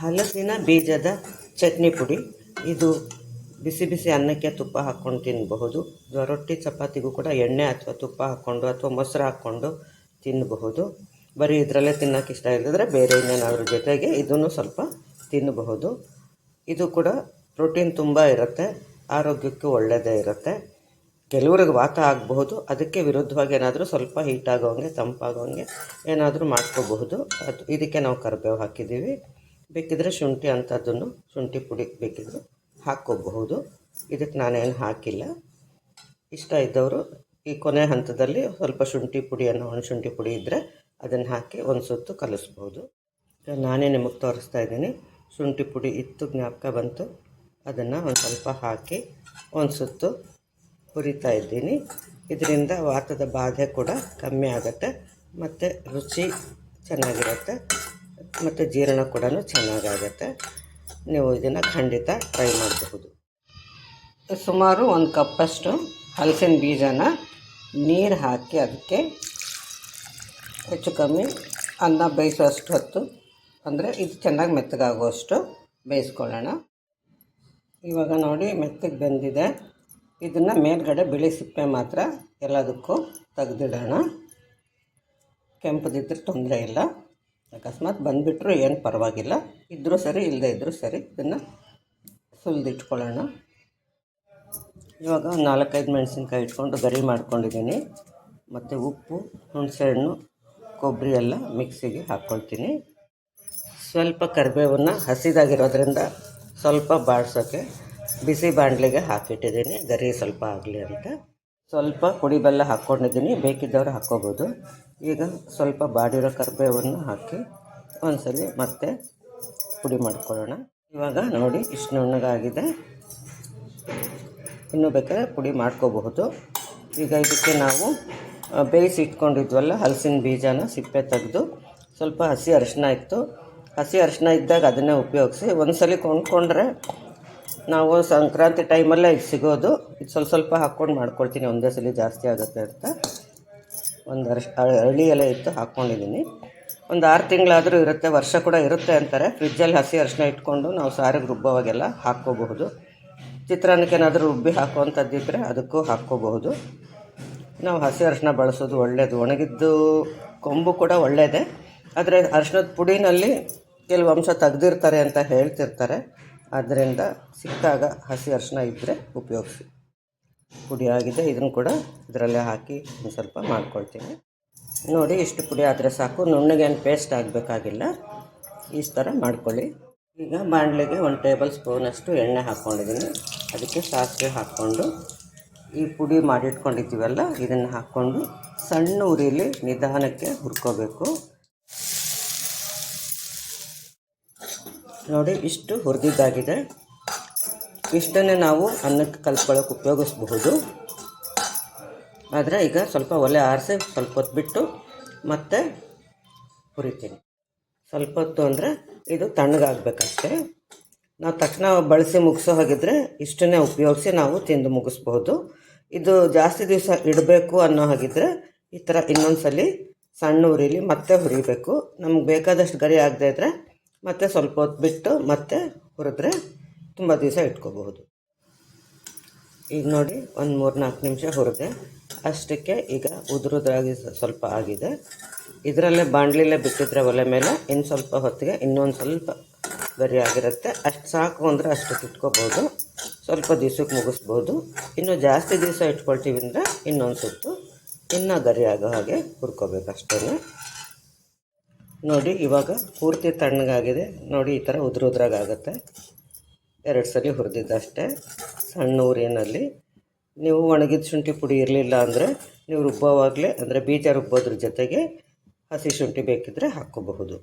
ಹಲಸಿನ ಬೀಜದ ಚಟ್ನಿ ಪುಡಿ. ಇದು ಬಿಸಿ ಬಿಸಿ ಅನ್ನಕ್ಕೆ ತುಪ್ಪ ಹಾಕ್ಕೊಂಡು ತಿನ್ನಬಹುದು. ರೊಟ್ಟಿ ಚಪಾತಿಗೂ ಕೂಡ ಎಣ್ಣೆ ಅಥವಾ ತುಪ್ಪ ಹಾಕ್ಕೊಂಡು ಅಥವಾ ಮೊಸರು ಹಾಕ್ಕೊಂಡು ತಿನ್ನಬಹುದು. ಬರೀ ಇದರಲ್ಲೇ ತಿನ್ನೋಕೆ ಇಷ್ಟ ಇಲ್ಲದ್ರೆ ಬೇರೆ ಇನ್ನೇನಾದ್ರ ಜೊತೆಗೆ ಇದನ್ನು ಸ್ವಲ್ಪ ತಿನ್ನಬಹುದು. ಇದು ಕೂಡ ಪ್ರೋಟೀನ್ ತುಂಬ ಇರುತ್ತೆ, ಆರೋಗ್ಯಕ್ಕೆ ಒಳ್ಳೆಯದೇ ಇರುತ್ತೆ. ಕೆಲವ್ರಿಗೆ ವಾತ ಆಗಬಹುದು, ಅದಕ್ಕೆ ವಿರುದ್ಧವಾಗಿ ಏನಾದರೂ ಸ್ವಲ್ಪ ಹೀಟ್ ಆಗೋಂಗೆ ತಂಪಾಗೋಂಗೆ ಏನಾದರೂ ಮಾಡ್ಕೋಬಹುದು. ಇದಕ್ಕೆ ನಾವು ಕರಿಬೇವು ಹಾಕಿದ್ದೀವಿ. ಬೇಕಿದ್ದರೆ ಶುಂಠಿ ಅಂಥದ್ದನ್ನು ಶುಂಠಿ ಪುಡಿ ಬೇಕಿದ್ದರೆ ಹಾಕ್ಕೋಬಹುದು. ಇದಕ್ಕೆ ನಾನೇನು ಹಾಕಿಲ್ಲ. ಇಷ್ಟ ಇದ್ದವರು ಈ ಕೊನೆ ಹಂತದಲ್ಲಿ ಸ್ವಲ್ಪ ಶುಂಠಿ ಪುಡಿಯನ್ನು ಒಣಶುಂಠಿ ಪುಡಿ ಇದ್ದರೆ ಅದನ್ನು ಹಾಕಿ ಒಂದು ಸುತ್ತು ಕಲಿಸ್ಬೋದು. ನಾನೇ ನಿಮಗೆ ತೋರಿಸ್ತಾ ಇದ್ದೀನಿ. ಶುಂಠಿ ಪುಡಿ ಇತ್ತು, ಜ್ಞಾಪಕ ಬಂತು, ಅದನ್ನು ಒಂದು ಸ್ವಲ್ಪ ಹಾಕಿ ಒಂದು ಸುತ್ತು ಹುರಿತಾ ಇದ್ದೀನಿ. ಇದರಿಂದ ವಾತದ ಬಾಧೆ ಕೂಡ ಕಮ್ಮಿ ಆಗುತ್ತೆ ಮತ್ತು ರುಚಿ ಚೆನ್ನಾಗಿರುತ್ತೆ ಮತ್ತು ಜೀರ್ಣ ಕೂಡ ಚೆನ್ನಾಗಾಗುತ್ತೆ. ನೀವು ಇದನ್ನು ಖಂಡಿತ ಟ್ರೈ ಮಾಡಬಹುದು. ಸುಮಾರು ಒಂದು ಕಪ್ಪಷ್ಟು ಹಲಸಿನ ಬೀಜನ ನೀರು ಹಾಕಿ ಅದಕ್ಕೆ ಹೆಚ್ಚು ಕಮ್ಮಿ ಅನ್ನ ಬೇಯಿಸುವಷ್ಟು ಹೊತ್ತು, ಅಂದರೆ ಇದು ಚೆನ್ನಾಗಿ ಮೆತ್ತಗಾಗುವಷ್ಟು ಬೇಯಿಸ್ಕೊಳ್ಳೋಣ. ಇವಾಗ ನೋಡಿ ಮೆತ್ತಗೆ ಬೆಂದಿದೆ. ಇದನ್ನು ಮೇಲ್ಗಡೆ ಬಿಳಿ ಸಿಪ್ಪೆ ಮಾತ್ರ ಎಲ್ಲದಕ್ಕೂ ತೆಗೆದಿಡೋಣ. ಕೆಂಪದಿದ್ದರೆ ತೊಂದರೆ ಇಲ್ಲ. ಅಕಸ್ಮಾತ್ ಬಂದುಬಿಟ್ರೂ ಏನು ಪರವಾಗಿಲ್ಲ, ಇದ್ದರೂ ಸರಿ ಇಲ್ಲದೇ ಇದ್ದರೂ ಸರಿ. ಇದನ್ನು ಸುಲಿದಿಟ್ಕೊಳ್ಳೋಣ. ಇವಾಗ 4-5 ಮೆಣಸಿನ್ಕಾಯಿ ಇಟ್ಕೊಂಡು ಗರಿ ಮಾಡ್ಕೊಂಡಿದ್ದೀನಿ. ಮತ್ತು ಉಪ್ಪು, ಹುಣಸೆಹಣ್ಣು, ಕೊಬ್ಬರಿ ಎಲ್ಲ ಮಿಕ್ಸಿಗೆ ಹಾಕ್ಕೊಳ್ತೀನಿ. ಸ್ವಲ್ಪ ಕರಿಬೇವನ್ನು ಹಸಿದಾಗಿರೋದ್ರಿಂದ ಸ್ವಲ್ಪ ಬಾಡಿಸೋಕ್ಕೆ ಬಿಸಿ ಬಾಣಲೆಗೆ ಹಾಕಿಟ್ಟಿದ್ದೀನಿ, ಗರಿ ಸ್ವಲ್ಪ ಆಗಲಿ ಅಂತ. ಸ್ವಲ್ಪ ಪುಡಿ ಬೆಲ್ಲ ಹಾಕ್ಕೊಂಡಿದ್ದೀನಿ, ಬೇಕಿದ್ದವರು ಹಾಕ್ಕೋಬೋದು. ಈಗ ಸ್ವಲ್ಪ ಬಾಡಿರೋ ಕರಿಬೇವನ್ನು ಹಾಕಿ ಒಂದ್ಸಲಿ ಮತ್ತೆ ಪುಡಿ ಮಾಡ್ಕೊಳ್ಳೋಣ. ಇವಾಗ ನೋಡಿ ಇಷ್ಟು ನುಣ್ಣಗಾಗಿದೆ. ಇನ್ನೂ ಬೇಕಾದ್ರೆ ಪುಡಿ ಮಾಡ್ಕೋಬಹುದು. ಈಗ ಇದಕ್ಕೆ ನಾವು ಬೇಯಿಸಿ ಇಟ್ಕೊಂಡಿದ್ವಲ್ಲ ಹಲಸಿನ ಬೀಜನ ಸಿಪ್ಪೆ ತೆಗೆದು, ಸ್ವಲ್ಪ ಹಸಿ ಅರಿಶಿನ ಇತ್ತು, ಹಸಿ ಅರಿಶಿನ ಇದ್ದಾಗ ಅದನ್ನೇ ಉಪಯೋಗಿಸಿ. ಒಂದ್ಸಲಿ ಕೊಂಡ್ಕೊಂಡ್ರೆ ನಾವು ಸಂಕ್ರಾಂತಿ ಟೈಮಲ್ಲೇ ಇದು ಸಿಗೋದು. ಇದು ಸ್ವಲ್ಪ ಹಾಕ್ಕೊಂಡು ಮಾಡ್ಕೊಳ್ತೀನಿ, ಒಂದೇ ಸಲ ಜಾಸ್ತಿ ಆಗುತ್ತೆ ಅಂತ. ಒಂದು ಅರಳಿ ಎಲೆ ಇತ್ತು, ಹಾಕ್ಕೊಂಡಿದ್ದೀನಿ. ಒಂದು 6 ತಿಂಗಳಾದರೂ ಇರುತ್ತೆ, ವರ್ಷ ಕೂಡ ಇರುತ್ತೆ ಅಂತಾರೆ. ಫ್ರಿಜ್ಜಲ್ಲಿ ಹಸಿ ಅರಿಶಿನ ಇಟ್ಕೊಂಡು ನಾವು ಸಾರಿಗೆ ರುಬ್ಬೋವಾಗೆಲ್ಲ ಹಾಕ್ಕೋಬಹುದು. ಚಿತ್ರಾನ್ನಕ್ಕೆ ಏನಾದರೂ ರುಬ್ಬಿ ಹಾಕುವಂಥದ್ದಿದ್ದರೆ ಅದಕ್ಕೂ ಹಾಕ್ಕೋಬಹುದು. ನಾವು ಹಸಿ ಅರಿಶಿನ ಬಳಸೋದು ಒಳ್ಳೆಯದು. ಒಣಗಿದ್ದು ಕೊಂಬು ಕೂಡ ಒಳ್ಳೆಯದೇ, ಆದರೆ ಅರಿಶಿನದ ಪುಡಿನಲ್ಲಿ ಕೆಲವು ಅಂಶ ತೆಗೆದಿರ್ತಾರೆ ಅಂತ ಹೇಳ್ತಿರ್ತಾರೆ. ಆದ್ದರಿಂದ ಸಿಕ್ಕಾಗ ಹಸಿ ಅರಿಶಿನ ಇದ್ದರೆ ಉಪಯೋಗಿಸಿ. ಪುಡಿ ಆಗಿದೆ, ಇದನ್ನು ಕೂಡ ಇದರಲ್ಲೇ ಹಾಕಿ ಒಂದು ಸ್ವಲ್ಪ ಮಾಡ್ಕೊಳ್ತೀನಿ. ನೋಡಿ ಇಷ್ಟು ಪುಡಿ ಆದರೆ ಸಾಕು, ನುಣ್ಣಗೇನು ಪೇಸ್ಟ್ ಆಗಬೇಕಾಗಿಲ್ಲ. ಈ ಥರ ಮಾಡ್ಕೊಳ್ಳಿ. ಈಗ ಬಾಣಲೆಗೆ 1 ಟೇಬಲ್ ಸ್ಪೂನಷ್ಟು ಎಣ್ಣೆ ಹಾಕ್ಕೊಂಡಿದ್ದೀನಿ. ಅದಕ್ಕೆ ಸಾಸಿವೆ ಹಾಕ್ಕೊಂಡು ಈ ಪುಡಿ ಮಾಡಿಟ್ಕೊಂಡಿದ್ದೀವಲ್ಲ ಇದನ್ನು ಹಾಕ್ಕೊಂಡು ಸಣ್ಣ ಉರಿಲಿ ನಿಧಾನಕ್ಕೆ ಹುರ್ಕೋಬೇಕು. ನೋಡಿ ಇಷ್ಟು ಹುರಿದಿದ್ದಾಗಿದೆ. ಇಷ್ಟನ್ನೇ ನಾವು ಅನ್ನಕ್ಕೆ ಕಲ್ಸ್ಕೊಳ್ಳೋಕೆ ಉಪಯೋಗಿಸ್ಬಹುದು. ಆದರೆ ಈಗ ಸ್ವಲ್ಪ ಒಲೆ ಆರಿಸಿ ಸ್ವಲ್ಪ ಹೊತ್ತು ಬಿಟ್ಟು ಮತ್ತೆ ಹುರಿತೀನಿ. ಸ್ವಲ್ಪ ಹೊತ್ತು ಅಂದರೆ ಇದು ತಣ್ಣಗಾಗಬೇಕಷ್ಟೇ. ನಾವು ತಕ್ಷಣ ಬಳಸಿ ಮುಗಿಸೋ ಹಾಗಿದ್ರೆ ಇಷ್ಟನ್ನೇ ಉಪಯೋಗಿಸಿ ನಾವು ತಿಂದು ಮುಗಿಸ್ಬೋದು. ಇದು ಜಾಸ್ತಿ ದಿವಸ ಇಡಬೇಕು ಅನ್ನೋ ಹಾಗಿದ್ರೆ ಈ ಥರ ಇನ್ನೊಂದು ಸಲ ಸಣ್ಣ ಉರಿಲಿ ಮತ್ತೆ ಹುರಿಬೇಕು. ನಮ್ಗೆ ಬೇಕಾದಷ್ಟು ಗರಿ ಆಗದೆ ಇದ್ದರೆ ಮತ್ತೆ ಸ್ವಲ್ಪ ಹೊತ್ತು ಬಿಟ್ಟು ಮತ್ತೆ ಹುರಿದ್ರೆ ತುಂಬ ದಿವಸ ಇಟ್ಕೋಬಹುದು. ಈಗ ನೋಡಿ ಒಂದು 3-4 ನಿಮಿಷ ಹುರಿದೆ. ಅಷ್ಟಕ್ಕೆ ಈಗ ಉದುರುದ್ರಾಗಿ ಸ್ವಲ್ಪ ಆಗಿದೆ. ಇದರಲ್ಲೇ ಬಾಣಲಿಲೇ ಬಿಟ್ಟಿದ್ರೆ ಒಲೆ ಮೇಲೆ ಇನ್ನು ಸ್ವಲ್ಪ ಹೊತ್ತಿಗೆ ಇನ್ನೊಂದು ಸ್ವಲ್ಪ ಗರಿ ಆಗಿರುತ್ತೆ. ಅಷ್ಟು ಸಾಕು ಅಂದರೆ ಅಷ್ಟಕ್ಕೆ ಇಟ್ಕೋಬೋದು. ಸ್ವಲ್ಪ ದಿವ್ಸಕ್ಕೆ ಮುಗಿಸ್ಬೋದು. ಇನ್ನು ಜಾಸ್ತಿ ದಿವಸ ಇಟ್ಕೊಳ್ತೀವಿ ಅಂದರೆ ಇನ್ನೊಂದು ಸುತ್ತು ಇನ್ನೂ ಗರಿ ಆಗೋ ಹಾಗೆ ಹುರ್ಕೋಬೇಕು ಅಷ್ಟೇ. ನೋಡಿ ಇವಾಗ ಪೂರ್ತಿ ತಣ್ಣಗಾಗಿದೆ. ನೋಡಿ ಈ ಥರ ಉದುರಾಗುತ್ತೆ. 2 ಸಲ ಹುರಿದಿದ್ದಷ್ಟೇ ಸಣ್ಣ ಉರಿಯಲ್ಲಿ. ನೀವು ಒಣಗಿದ ಶುಂಠಿ ಪುಡಿ ಇರಲಿಲ್ಲ ಅಂದರೆ ನೀವು ರುಬ್ಬೋವಾಗಲೇ, ಅಂದರೆ ಬೀಜ ರುಬ್ಬೋದ್ರ ಜೊತೆಗೆ ಹಸಿ ಶುಂಠಿ ಬೇಕಿದ್ದರೆ ಹಾಕ್ಕೋಬಹುದು.